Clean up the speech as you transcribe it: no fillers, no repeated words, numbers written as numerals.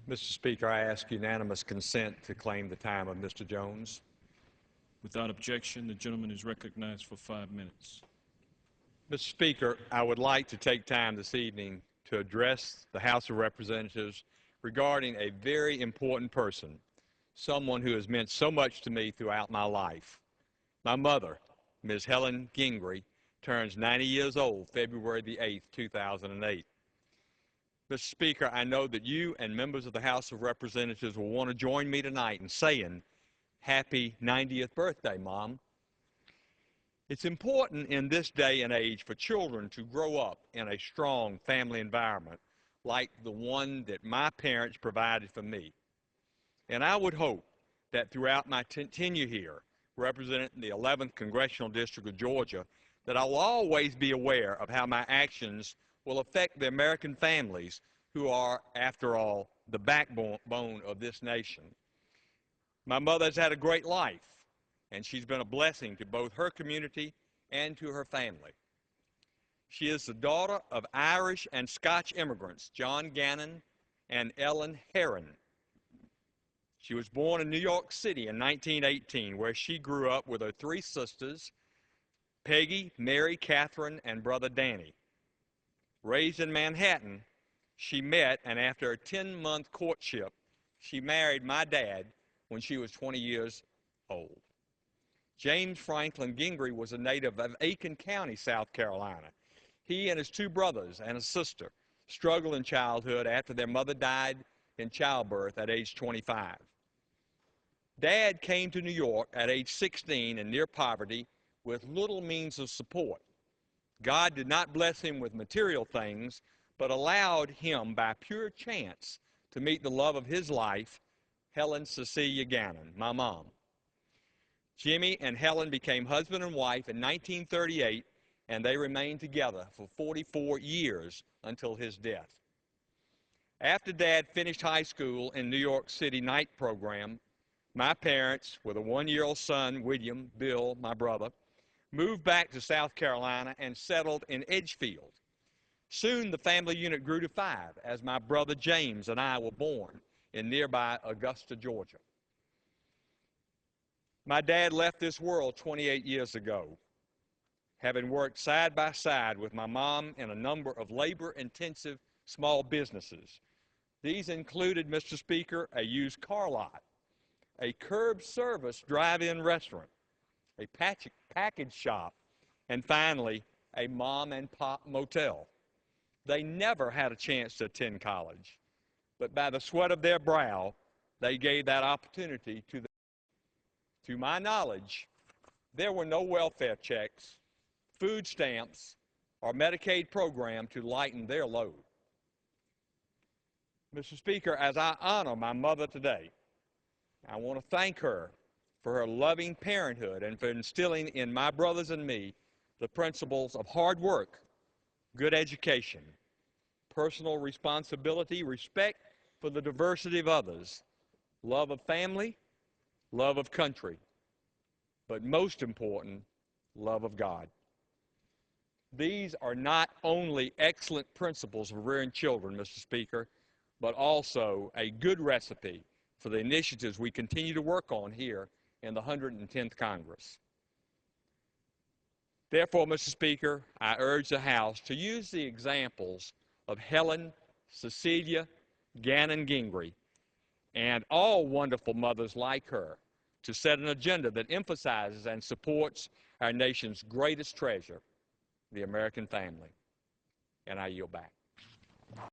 Mr. Speaker, I ask unanimous consent to claim the time of Mr. Jones. Without objection, the gentleman is recognized for 5 minutes. Mr. Speaker, I would like to take time this evening to address the House of Representatives regarding a very important person, someone who has meant so much to me throughout my life. My mother, Ms. Helen Gingrey, turns 90 years old February the 8th, 2008. Mr. Speaker, I know that you and members of the House of Representatives will want to join me tonight in saying, Happy 90th birthday, Mom. It's important in this day and age for children to grow up in a strong family environment like the one that my parents provided for me. And I would hope that throughout my tenure here, representing the 11th Congressional District of Georgia, that I will always be aware of how my actions will affect the American families who are, after all, the backbone of this nation. My mother has had a great life, and she's been a blessing to both her community and to her family. She is the daughter of Irish and Scotch immigrants, John Gannon and Ellen Herron. She was born in New York City in 1918, where she grew up with her three sisters, Peggy, Mary, Catherine, and brother Danny. Raised in Manhattan, she met, and after a 10-month courtship, she married my dad when she was 20 years old. James Franklin Gingrey was a native of Aiken County, South Carolina. He and his two brothers and a sister struggled in childhood after their mother died in childbirth at age 25. Dad came to New York at age 16 in near poverty with little means of support. God did not bless him with material things, but allowed him by pure chance to meet the love of his life, Helen Cecilia Gannon, my mom. Jimmy and Helen became husband and wife in 1938, and they remained together for 44 years until his death. After Dad finished high school in New York City night program, my parents, with a one-year-old son, William, Bill, my brother, moved back to South Carolina and settled in Edgefield. Soon the family unit grew to 5 as my brother James and I were born in nearby Augusta, Georgia. My dad left this world 28 years ago, having worked side by side with my mom in a number of labor-intensive small businesses. These included, Mr. Speaker, a used car lot, a curb service drive-in restaurant, a package shop, and finally, a mom and pop motel. They never had a chance to attend college, but by the sweat of their brow, they gave that opportunity to them. To my knowledge, there were no welfare checks, food stamps, or Medicaid program to lighten their load. Mr. Speaker, as I honor my mother today, I want to thank her for her loving parenthood and for instilling in my brothers and me the principles of hard work, good education, personal responsibility, respect for the diversity of others, love of family, love of country, but most important, love of God. These are not only excellent principles for rearing children, Mr. Speaker, but also a good recipe for the initiatives we continue to work on here in the 110th Congress. Therefore, Mr. Speaker, I urge the House to use the examples of Helen Cecilia Gannon Gingrey and all wonderful mothers like her to set an agenda that emphasizes and supports our nation's greatest treasure, the American family. And I yield back.